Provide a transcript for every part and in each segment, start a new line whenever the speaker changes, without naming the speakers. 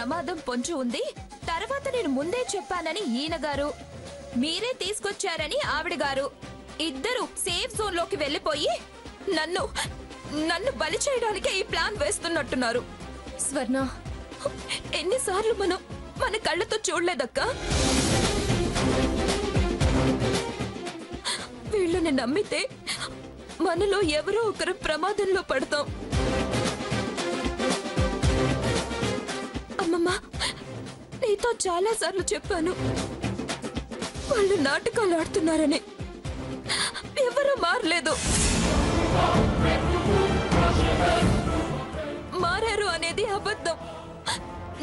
ప్రమాదం పొంచి ఉంది. తర్వాత నేను ముందే చెప్పానని ఈయన గారు, మీరే తీసుకొచ్చారని ఆవిడ గారు, ఇద్దరు సేఫ్ జోన్ లోకి వెళ్లిపోయి నన్ను నన్ను బలి చేయడానికే ఈ ప్లాన్ వేస్తున్నట్టున్నారు.
స్వర్ణ,
ఎన్నిసార్లు మన కళ్ళతో చూడలేదక్క. వీళ్ళని నమ్మితే మనలో ఎవరో ఒకరు ప్రమాదంలో పడతాం. అమ్మమ్మ, నీతో చాలా సార్లు చెప్పాను, వాళ్ళు నాటకాలు ఆడుతున్నారని. ఎవరూ మారలేదు. మారారు అనేది అబద్ధం.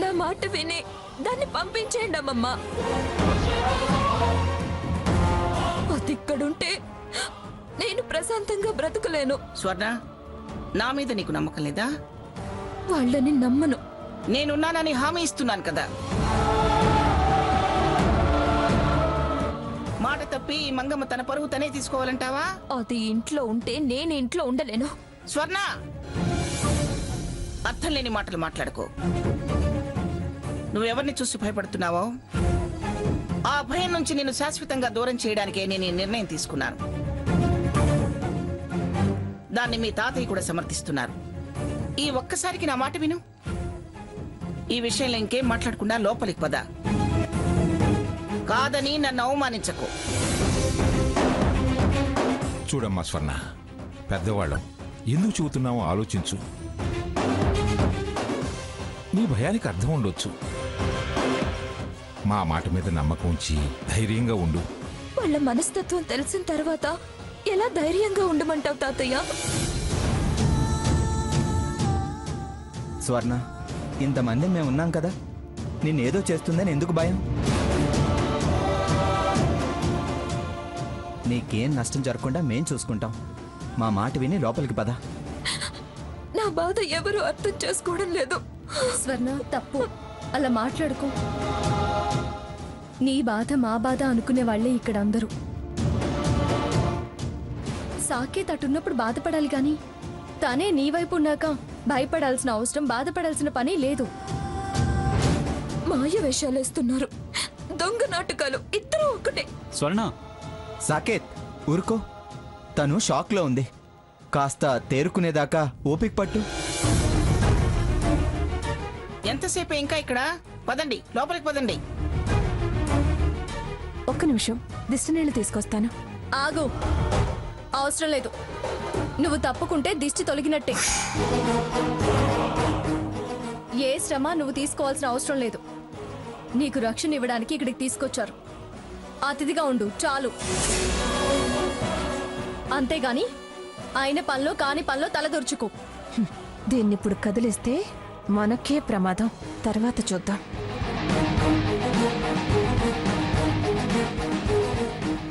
నా మాట విని దాన్ని పంపించేయండి అమ్మమ్మ. అది ఇక్కడుంటే నేను ప్రశాంతంగా బ్రతకలేను.
స్వర్ణ, నా మీద నీకు నమ్మకం లేదా?
వాళ్ళని నమ్మను.
నేనున్నానని హామీ ఇస్తున్నాను కదా. మాట తప్పి మంగమ్మ తన పరువు తనే తీసుకోవాలంటావా?
అది ఇంట్లో ఉంటే నేను ఇంట్లో ఉండలేను.
స్వర్ణ, అర్థం లేని మాటలు మాట్లాడుకో. నువ్వెవరిని చూసి భయపడుతున్నావో ఆ భయం నుంచి నేను శాశ్వతంగా దూరం చేయడానికే నేను ఈ నిర్ణయం తీసుకున్నాను. దాన్ని మీ తాతయ్య కూడా సమర్థిస్తున్నారు. ఈ ఒక్కసారికి నా మాట విను. ఈ విషయంలో ఇంకేం మాట్లాడకుండా లోపలికి పద. కాదని నన్ను అవమానించకు.
చూడమ్మా స్వర్ణ, పెద్దవాళ్ళం, ఎందుకు చెబుతున్నావో ఆలోచించు. నీ భయానికి అర్థం ఉండొచ్చు. మా మాట మీద నమ్మకం ఉంచి ధైర్యంగా ఉండు.
వాళ్ళ మనస్తత్వం తెలిసిన తర్వాత ఎలా ధైర్యంగా ఉండమంటావు తాతయ్య?
స్వర్ణ, ఇంతమంది మేము ఉన్నాం కదా, నిన్నేదో చేస్తుందని ఎందుకు భయం? నీకేం నష్టం జరగకుండా మేం చూసుకుంటాం. మా మాట విని లోపలికి పద.
నా బాధ ఎవరు అర్థం చేసుకోవడం లేదు.
స్వర్ణ, తప్పు. అలా మాట్లాడుకో. నీ బాధ మా బాధ అనుకునే వాళ్లే ఇక్కడ అందరూ. సాకేత్ అటున్నప్పుడు బాధపడాలి గాని తానే నీ వైపు ఉన్నాక భయపడాల్సిన అవసరం, బాధపడాల్సిన పని లేదు.
మాయ వేషాలేస్తున్నారు, దొంగ నాటకాలు, ఇద్దరు ఒకటే.
స్వర్ణ,
సాకేత్ ఊరుకో. తను షాక్లో ఉంది. కాస్త తేరుకునేదాకా ఓపిక పట్టు.
ఎంతసేపు ఇంకా ఇక్కడ? పదండి, లోపలికి పదండి.
ఒక్క నిమిషం, దిష్టి నీళ్లు తీసుకొస్తాను.
ఆగు, అవసరం లేదు. నువ్వు తప్పుకుంటే దిష్టి తొలగినట్టే. ఏ శ్రమ నువ్వు తీసుకోవాల్సిన అవసరం లేదు. నీకు రక్షణ ఇవ్వడానికి ఇక్కడికి తీసుకొచ్చారు. అతిథిగా ఉండు చాలు. అంతేగాని ఆయన పనిలో కాని పనిలో తలదొరుచుకో.
దీన్నిప్పుడు కదిలిస్తే మనకే ప్రమాదం. తర్వాత చూద్దాం.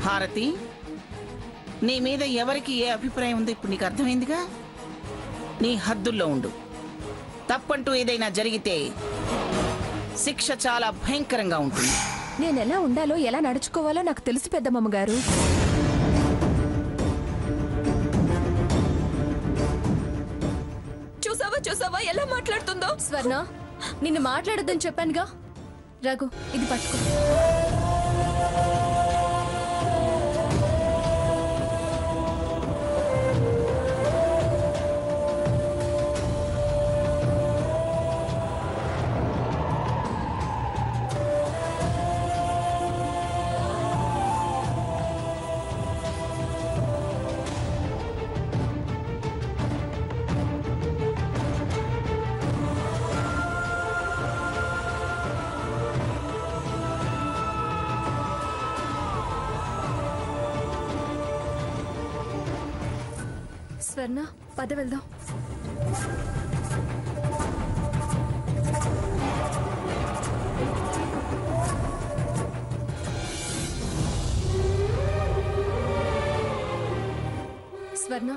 హారతి, నీ మీద ఎవరికి ఏ అభిప్రాయం ఉందో ఇప్పుడు నీకు అర్థమైందిగా. నీ హద్దుల్లో ఉండు. తప్పంటూ ఏదైనా జరిగితే శిక్ష చాలా భయంకరంగా ఉంటుంది.
నేనెలా ఉండాలో, ఎలా నడుచుకోవాలో నాకు తెలుసు పెద్దమ్మ గారు. చూసావా ఎలా మాట్లాడుతుందో?
స్వర్ణ, నిన్ను మాట్లాడొద్దని చెప్పానుగా. రఘు, ఇది పట్టుకో. స్వర్ణ, పద వెళ్దాం. స్వర్ణ,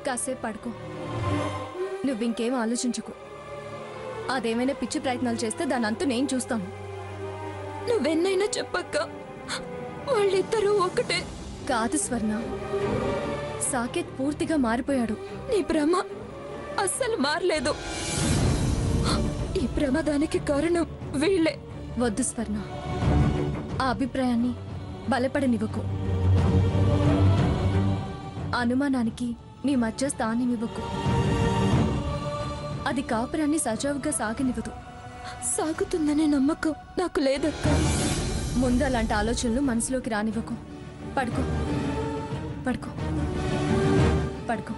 కాసేపు పడుకో. నువ్వింకేం ఆలోచించుకో. అదేమైనా పిచ్చి ప్రయత్నాలు చేస్తే దానంతా నేను చూస్తాను.
నువ్వెన్నైనా చెప్పక్క, వాళ్ళిద్దరూ ఒకటే.
కాదు స్వర్ణ, సాకేత్ పూర్తిగా మారిపోయాడు.
నీ భ్రమ అస్సలు మారలేదు. ఈ ప్రమాదానికి కారణం వీళ్ళే.
వద్దు స్వర్ణ, ఆ అభిప్రాయాన్ని బలపడనివ్వకు. అనుమానానికి మీ మధ్య స్థానం ఇవ్వకు. అది కాపురాన్ని సజావుగా సాగనివ్వదు.
సాగుతుందనే నమ్మకం నాకు లేదక్క.
ముందు అలాంటి ఆలోచనలు మనసులోకి రానివ్వకు. పడుకో పడుకో పడుకో.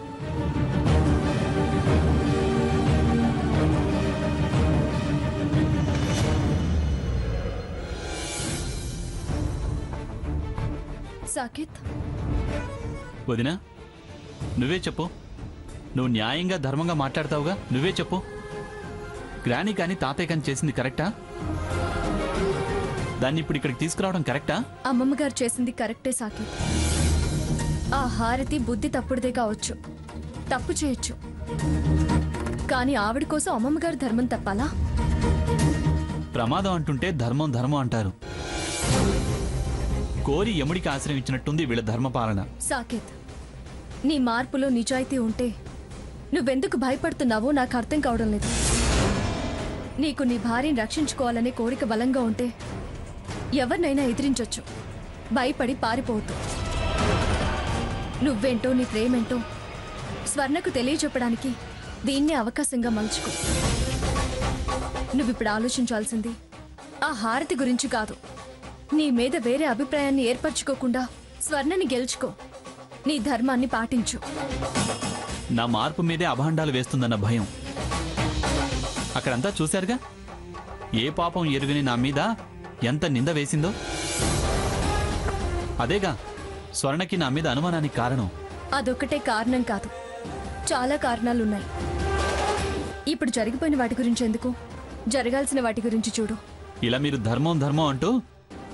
సాకేత్,
వదినా, నువ్వే చెప్పు. నువ్వు న్యాయంగా ధర్మంగా మాట్లాడతావుగా, నువ్వే చెప్పు. గ్రాని కానీ తాతయ్య కానీ చేసింది కరెక్టా? దాన్ని ఇప్పుడు ఇక్కడికి తీసుకురావడం కరెక్టా?
అమ్మమ్మ గారు చేసింది కరెక్టే సాకేత్. ఆ హారతి బుద్ధి తప్పుడుదే కావచ్చు, తప్పు చేయొచ్చు. కానీ ఆవిడ కోసం అమ్మమ్మ గారు ధర్మం తప్పాలా?
ప్రమాదం అంటుంటే ధర్మం ధర్మం అంటారు. కోరి యముడికి ఆశ్రయం ఇచ్చినట్టుంది వీళ్ళ ధర్మపాలన.
సాకేత్, నీ మార్పులో నిజాయితీ ఉంటే నువ్వెందుకు భయపడుతున్నావో నాకు అర్థం కావడం లేదు. నీకు నీ భార్యని రక్షించుకోవాలనే కోరిక బలంగా ఉంటే ఎవరినైనా ఎదిరించొచ్చు, భయపడి పారిపోవద్దు. నువ్వేంటో నీ ప్రేమేంటో స్వర్ణకు తెలియచెప్పడానికి దీన్నే అవకాశంగా మలుచుకో. నువ్విప్పుడు ఆలోచించాల్సింది ఆ హారతి గురించి కాదు. నీ మీద వేరే అభిప్రాయాన్ని ఏర్పరచుకోకుండా స్వర్ణని గెలుచుకో. నీ ధర్మాన్ని పాటించు.
నా మార్పు మీదే అభాండాలు వేస్తుందన్న భయం. అక్కడంతా చూశారుగా, ఏ పాపం ఎరుగని నా మీద ఎంత నింద వేసిందో. అదేగా స్వర్ణకి నా మీద అనుమానానికి కారణం.
అదొక్కటే కారణం కాదు, చాలా కారణాలున్నాయి. ఇప్పుడు జరిగిపోయిన వాటి గురించి ఎందుకు, జరగాల్సిన వాటి గురించి చూడు.
ఇలా మీరు ధర్మం ధర్మం అంటూ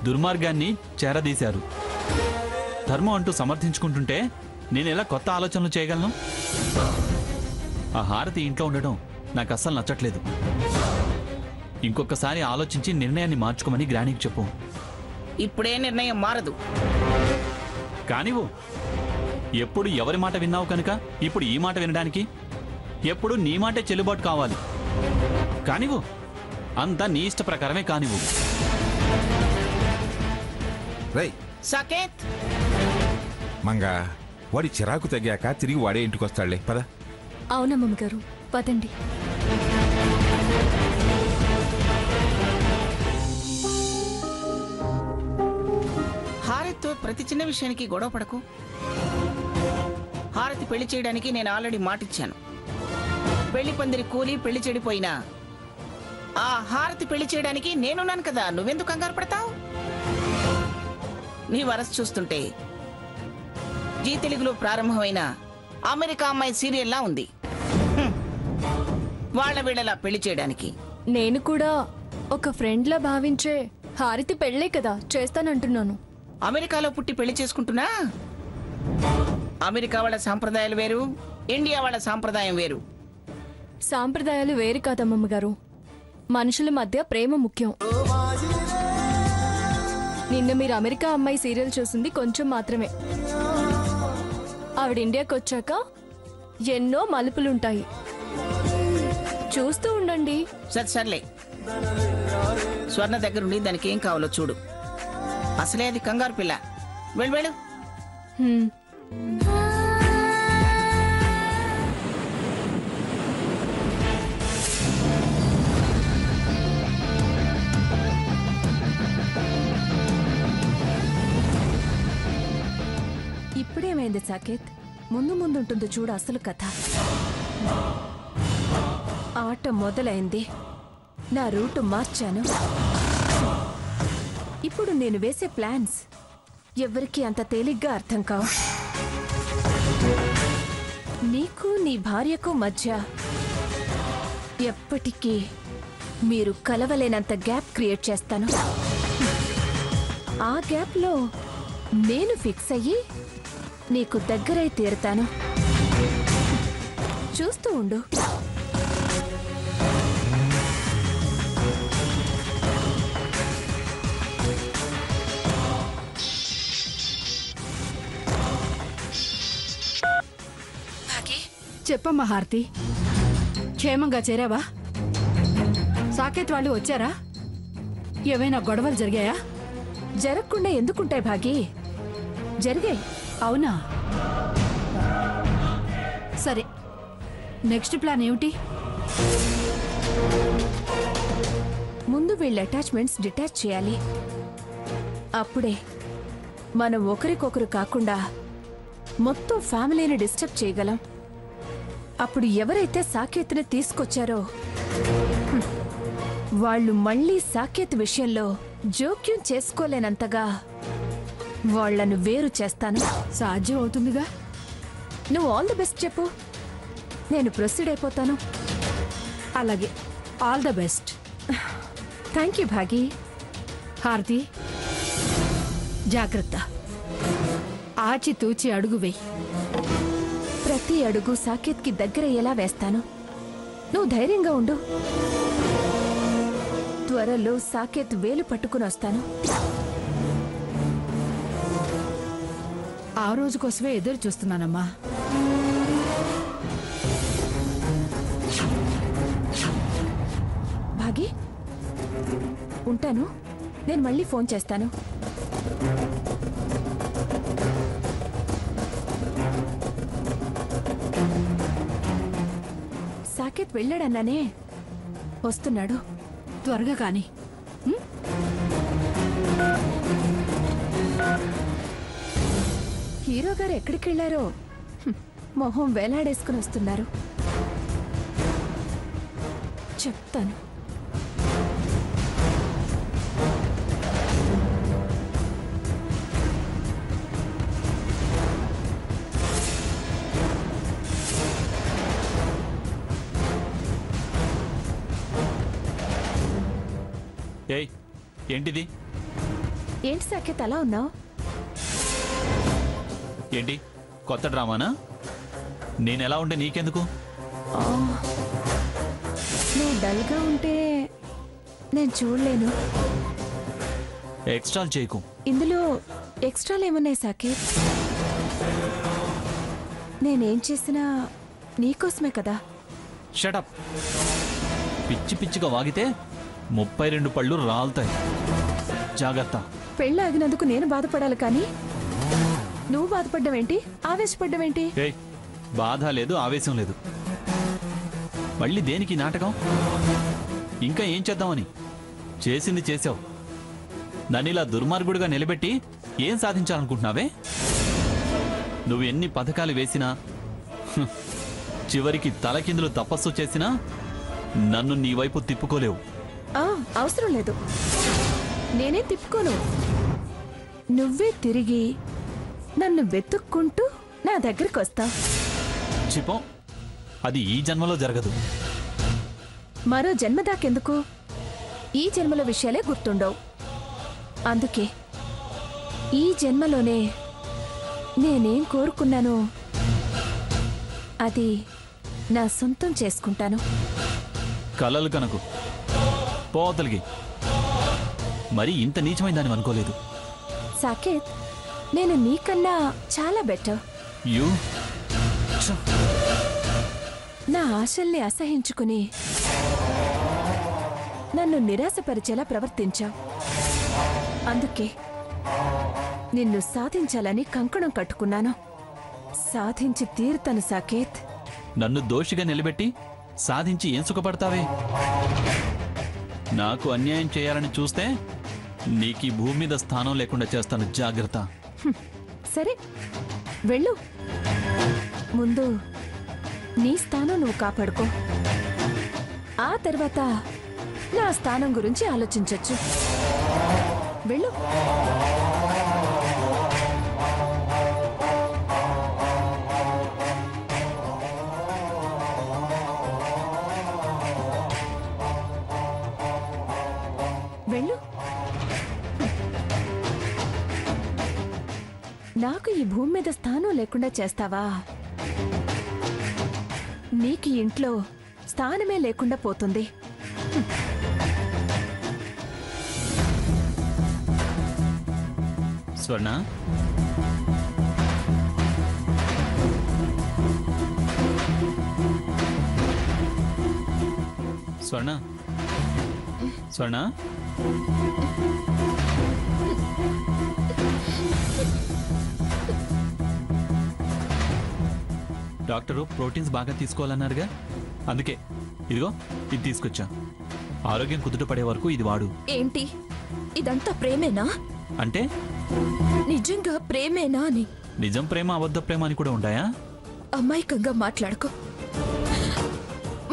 దుర్మార్గాన్ని చేరదీశారు. ధర్మం అంటూ సమర్థించుకుంటుంటే నేను ఎలా కొత్త ఆలోచనలు చేయగలను? ఆ హారతి ఇంట్లో ఉండడం నాకు అస్సలు నచ్చట్లేదు. ఇంకొకసారి ఆలోచించి నిర్ణయాన్ని మార్చుకోమని గ్రానీకి చెప్పు.
ఇప్పుడే నిర్ణయం మారదు.
కానివ్వు. ఎప్పుడు ఎవరి మాట విన్నావు కనుక ఇప్పుడు ఈ మాట వినడానికి? ఎప్పుడు నీ మాటే చెల్లుబాటు కావాలి. కానివ్వు, అంతా నీ ఇష్ట ప్రకారమే కానివ్వు.
రై
సాకేత్,
మంగా, వాడి చిరాకు తగ్గాక తిరిగి వాడే ఇంటికి వస్తాడులే, పద.
అవునమ్మమ్మ గారు, పదండి.
హారతితో ప్రతి చిన్న విషయానికి గొడవ పడకు. హారతి పెళ్లి చేయడానికి నేను ఆల్రెడీ మాటిచ్చాను. పెళ్లి పందిరి కూలి పెళ్లి చెడిపోయినా ఆ హారతి పెళ్లి చేయడానికి నేనున్నాను కదా, నువ్వెందుకు కంగారు పడతావు? నీ వరస చూస్తుంటే జీ తెలుగులో ప్రారంభమైన అమెరికా అమ్మాయి సీరియల్లా ఉంది. వాళ్ళ వీళ్ళలా పెళ్లి చేయడానికి
నేను కూడా ఒక ఫ్రెండ్లా భావించే హారతి పెళ్ళే కదా చేస్తానంటున్నాను.
అమెరికాలో పుట్టి పెళ్లి చేసుకుంటున్నా? అమెరికా వాళ్ళ సాంప్రదాయాలు వేరు, ఇండియా వాళ్ళ సాంప్రదాయం వేరు.
సాంప్రదాయాలు వేరు కాదమ్మమ్మ గారు, మనుషుల మధ్య ప్రేమ ముఖ్యం. నిన్న మీరు అమెరికా అమ్మాయి సీరియల్ చూసింది కొంచెం మాత్రమే. ఆవిడ ఇండియాకి వచ్చాక ఎన్నో మలుపులుంటాయి, చూస్తూ ఉండండి.
సర్లే, స్వర్ణ దగ్గరుండి దానికి ఏం కావాలో చూడు. అసలే అది కంగారు పిల్ల. వెళ్ళు.
హ్మ్.
ఇప్పుడేమైంది సాకేత్? ముందు ముందుంటుందో చూడు అసలు కథ. ఆట మొదలైంది, నా రూటు మార్చాను. ఇప్పుడు నేను వేసే ప్లాన్స్ ఎవరికి అంత తేలిగ్గా అర్థం కావు. నీకు నీ భార్యకు మధ్య ఎప్పటికీ మీరు కలవలేనంత గ్యాప్ క్రియేట్ చేస్తాను. ఆ గ్యాప్లో నేను ఫిక్స్ అయ్యి నీకు దగ్గరై తీరుతాను. చూస్తూ ఉండు.
చెప్పమ్మా హారతి, క్షేమంగా చేరావా? సాకేత్ వాళ్ళు వచ్చారా? ఏవైనా గొడవలు జరిగాయా?
జరగకుండా ఎందుకుంటాయి భాగి? జరిగాయి.
అవునా? సరే, నెక్స్ట్ ప్లాన్ ఏమిటి?
ముందు వీళ్ళ అటాచ్మెంట్స్ డిటాచ్ చేయాలి. అప్పుడే మనం ఒకరికొకరు కాకుండా మొత్తం ఫ్యామిలీని డిస్టర్బ్ చేయగలం. అప్పుడు ఎవరైతే సాకేత్ని తీసుకొచ్చారో వాళ్ళు మళ్ళీ సాకేత్ విషయంలో జోక్యం చేసుకోలేనంతగా వాళ్లను వేరు చేస్తాను.
సాధ్యం అవుతుందిగా.
నువ్వు ఆల్ ది బెస్ట్ చెప్పు, నేను ప్రొసీడ్ అయిపోతాను.
అలాగే, all the best.
Thank you Baaghi.
హారతి, జాగ్రత్త. ఆచితూచి అడుగు వేయి.
ప్రతి అడుగు సాకేత్కి దగ్గర ఎలా వేస్తాను. నువ్వు ధైర్యంగా ఉండు. త్వరలో సాకేత్ వేలు పట్టుకుని వస్తాను.
ఆ రోజు కోసమే ఎదురు చూస్తున్నానమ్మా.
భాగి, ఉంటాను. నేను మళ్ళీ ఫోన్ చేస్తాను. సాకేత్ వెళ్ళాడన్నానే, వస్తున్నాడు.
త్వరగా కాని.
హీరో గారు ఎక్కడికి వెళ్ళారో? మొహం వేలాడేసుకుని వస్తున్నారు. చెప్తాను.
ఏయ్, ఏంటిది?
ఏంటి సాకేత్ అలా ఉన్నావు?
ఏంటి కొత్త డ్రామానా? నేనెలా ఉంటే నీకెందుకు?
నువ్వు డల్గా ఉంటే నేను చూడలేను.
ఎక్స్ట్రాలు చేయకు.
ఇందులో ఎక్స్ట్రాలు ఏమున్నాయి సాకేత్? నేనేం చేసినా నీకోసమే కదా.
షటప్. పిచ్చి పిచ్చిగా వాగితే 32 పళ్ళు రాలుతాయి. జాగ్రత్త.
పెళ్ళాగినందుకు నేను బాధపడాలి కానీ నువ్వు బాధపడ్డావేంటి? ఆవేశపడ్డావేంటి?
ఏయ్, బాధ లేదు, ఆవేశం లేదు. మళ్ళీ దేనికి ఈ నాటకం? ఇంకా ఏం చేద్దామని? చేసింది చేసావు. నన్ను ఇలా దుర్మార్గుడిగా నిలబెట్టి ఏం సాధించాలనుకుంటున్నావే? నువ్వు ఎన్ని పథకాలు వేసినా, చివరికి తలకిందులు తపస్సు చేసినా నన్ను నీ వైపు తిప్పుకోలేవు.
అవసరం లేదు, నేనే తిప్పుకోను. నువ్వే తిరిగి నన్ను వెతుక్కుంటూ నా దగ్గరికి వస్తావు.
చిపో, అది ఈ జన్మలో జరగదు.
మరో జన్మ దాకెందుకు? ఈ జన్మలో విషయాలే గుర్తుండవు. అందుకే ఈ జన్మలోనే నేనేం కోరుకున్నానో అది నా సొంతం చేసుకుంటాను.
కలలు కనకు, పోతలిగి. మరి ఇంత నీచమైన దాన్ని అనుకోలేదు.
సాకేత్, నేను నీకన్నా చాలా బెటర్.
యూ
నా ఆశల్ని అసహించుకుని నన్ను నిరాశపరిచేలా ప్రవర్తించావు. అందుకే నిన్ను సాధించాలని కంకణం కట్టుకున్నాను. సాధించి తీరుతాను సాకేత్.
నన్ను దోషిగా నిలబెట్టి సాధించి ఏం సుఖపడతావే? నాకు అన్యాయం చేయాలని చూస్తే నీకీ భూమి మీద స్థానం లేకుండా చేస్తాను. జాగ్రత్త.
సరే, వెళ్ళు. ముందు నీ స్థానం నువ్వు కాపాడుకో. ఆ తర్వాత నా స్థానం గురించి ఆలోచించొచ్చు. వెళ్ళు. వెళ్ళు. నాకు ఈ భూమి మీద స్థానం లేకుండా చేస్తావా? నీకు ఈ ఇంట్లో స్థానమే లేకుండా పోతుంది.
స్వర్ణ, స్వర్ణ, స్వర్ణ, డాక్టరు ప్రోటీన్స్ బాగా తీసుకోవాలన్నారుగా, అందుకే ఇదిగో ఇది తీసుకొచ్చా. ఆరోగ్యం కుదుట పడే వరకు ఇది వాడు.
ఏంటి ఇదంతా ప్రేమేనా?
అంటే
నిజంగా ప్రేమేనా అని.
నిజం ప్రేమ అబద్ధ ప్రేమ అని కూడా ఉంటాయా?
అమాయకంగా మాట్లాడుకో.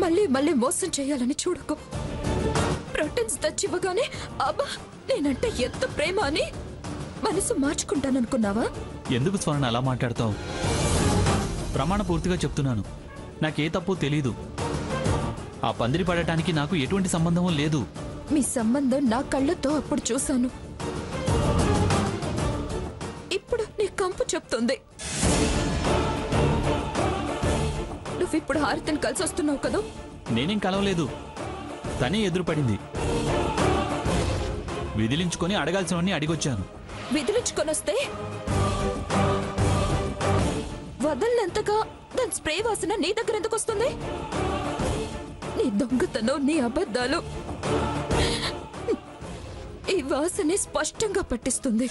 మళ్ళీ మళ్ళీ మోసం చేయాలని చూడకు. ప్రోటీన్స్ తెచ్చివ్వగానే అబ్బా నేనంటే ఎంత ప్రేమ అని మనసు మార్చుకుంటాననుకున్నావా?
ఎందుకు స్వర్ణ అలా మాట్లాడతావు? ప్రమాణ పూర్తిగా చెప్తున్నాను, నాకే తప్పు తెలీదు. ఆ పందిరి పడటానికి నాకు ఎటువంటి సంబంధం లేదు.
మీ సంబంధం నా కళ్ళతో అప్పుడు చూశాను. ఇప్పుడు నీ కంపు చెప్తుంది. నువ్విప్పుడు హారతిని కలిసి వస్తున్నావు కదా?
నేనేం కలవలేదు, తనే ఎదురుపడింది. విదిలించుకొని అడగాల్సినవన్నీ అడిగొచ్చాను.
విదిలించుకొనొస్తే వదలనంతగా దాని స్ప్రే వాసన నీ దగ్గర ఎందుకు వస్తుంది? నీ దొంగతనం, నీ అబద్ధాలు ఈ వాసనే స్పష్టంగా పట్టిస్తుంది.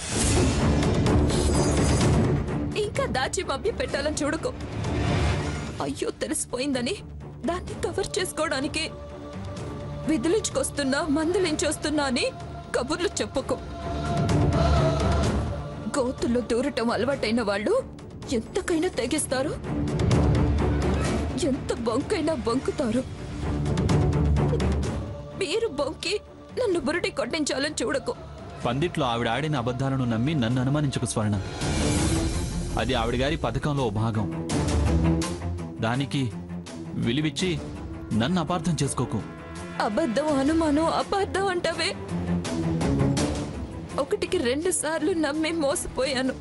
ఇంకా దాచి మభ్య పెట్టాలని చూడకు. అయ్యో తెలిసిపోయిందని దాన్ని కవర్ చేసుకోవడానికి విదిలించుకొస్తున్నా, మందులించొస్తున్నా అని కబుర్లు చెప్పుకో. గోతుల్లో దూరటం అలవాటైన వాళ్ళు ఎంతకైనా తెగిస్తారు, ఎంత బొంకైనా బొంకుతారు. మీరు బొంకి నన్ను బురుడి కొట్టించాలని చూడకు.
పందిట్లో ఆవిడ ఆడిన అబద్ధాలను నమ్మి నన్ను అనుమానించకు స్వర్ణ. అది ఆవిడ గారి పథకంలో ఓ భాగం. దానికి విలువిచ్చి నన్ను అపార్థం చేసుకోకు.
అబద్ధం, అనుమానం, అపార్థం అంటావే. 1కి 2 సార్లు నమ్మి మోసపోయాను.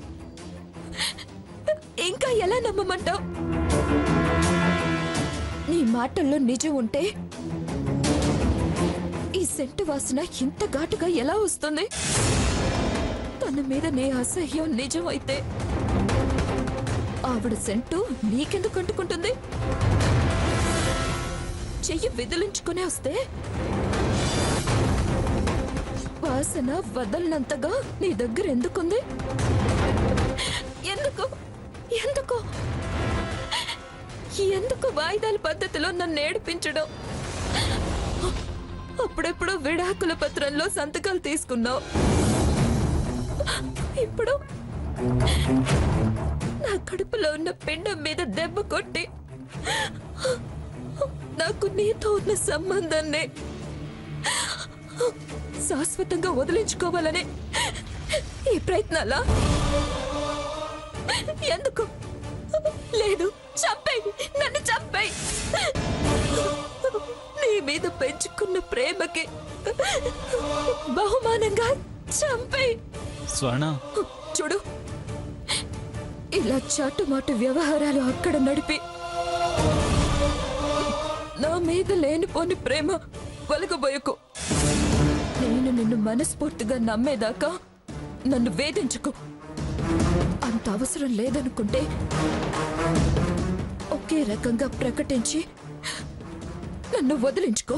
ఇంకా ఎలా నమ్మమంటావు? నీ మాటల్లో నిజం ఉంటే ఈ సెంటు వాసన ఇంత ఘాటుగా ఎలా వస్తుంది? తన మీద నీ అసహ్యం నిజమైతే ఆవిడ సెంటు నీకెందుకు అంటుకుంటుంది? చెయ్యి విదిలించుకునే వస్తే వాసన వదలనంతగా నీ దగ్గర ఎందుకుంది? ఎందుకు ఎందుకు ఎందుకు వాయిదాల పద్ధతిలో నన్ను ఏడిపించడం? అప్పుడెప్పుడు విడాకుల పత్రంలో సంతకాలు తీసుకున్నావు. ఇప్పుడు నా కడుపులో ఉన్న పిండం మీద దెబ్బ కొట్టి నాకు నీతో ఉన్న సంబంధాన్ని శాశ్వతంగా వదిలించుకోవాలని ఈ ప్రయత్నాలా? ఎందుకు? లేదు, చంపేయ్, నన్ను చంపేయ్. నీ మీద పెంచుకున్న ప్రేమకి బహుమానంగా చంపేయ్.
స్వర్ణ,
చూడు, ఇలా చాటుమాటు వ్యవహారాలు అక్కడ నడిపి నా మీద లేనిపోని ప్రేమ వలగబోయకు. నేను నిన్ను మనస్ఫూర్తిగా నమ్మేదాకా నన్ను వేధించుకో. అంత అవసరం లేదనుకుంటే ఒకే రకంగా ప్రకటించి నన్ను వదిలించుకో.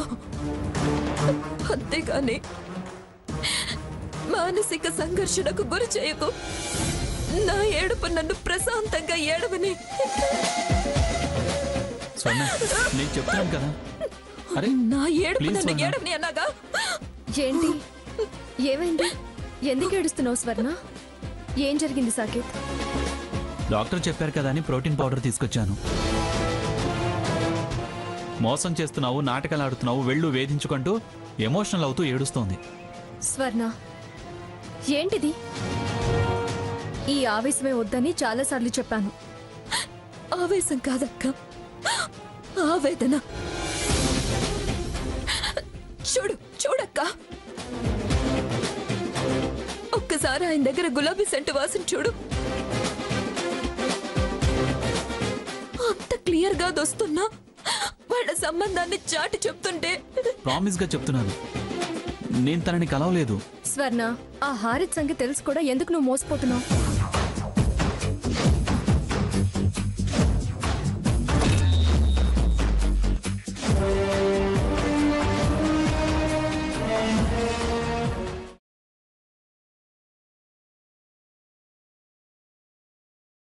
అంతేగాని మానసిక సంఘర్షణకు గురి చేయకు. నా ఏడుపు నన్ను ప్రశాంతంగా ఏడవని.
స్వర్ణ, నేను చెప్తున్నాను కదా. అరే
నా ఏడుపు
ప్లీజ్
నన్ను
స్వర్ణ.
ఏడవని అన్నాగా.
ఏంటి? ఏమైంది? ఎందుకు ఏడుస్తున్నావు స్వర్ణ? ఏం జరిగింది సాకేత్?
డాక్టర్ చెప్పారు కదా అని ప్రోటీన్ పౌడర్ తీసుకొచ్చాను. మోసం చేస్తున్నావు, నాటకాలు ఆడుతున్నావు, వెళ్ళు వేధించుకుంటూ ఎమోషనల్ అవుతూ ఏడుస్తోంది.
స్వర్ణ, ఏంటిది? ఈ ఆవేశమే వద్దని చాలాసార్లు చెప్పాను.
ఆవేశం కాదక్క, ఆవేదన. చూడు చూడక్క, ఒక్కసారి ఆయన దగ్గర గులాబీ సెంటు వాసన చూడు. అంత క్లియర్ గా దొస్తున్నా వాళ్ళ సంబంధాన్ని చాటి చెప్తుంటే
ప్రామిస్ గా చెప్తున్నాను, నేను తనని కలవలేదు.
స్వర్ణ, ఆ హారిత్ సంగతి తెలుసు కూడా ఎందుకు నువ్వు మోసపోతున్నావు?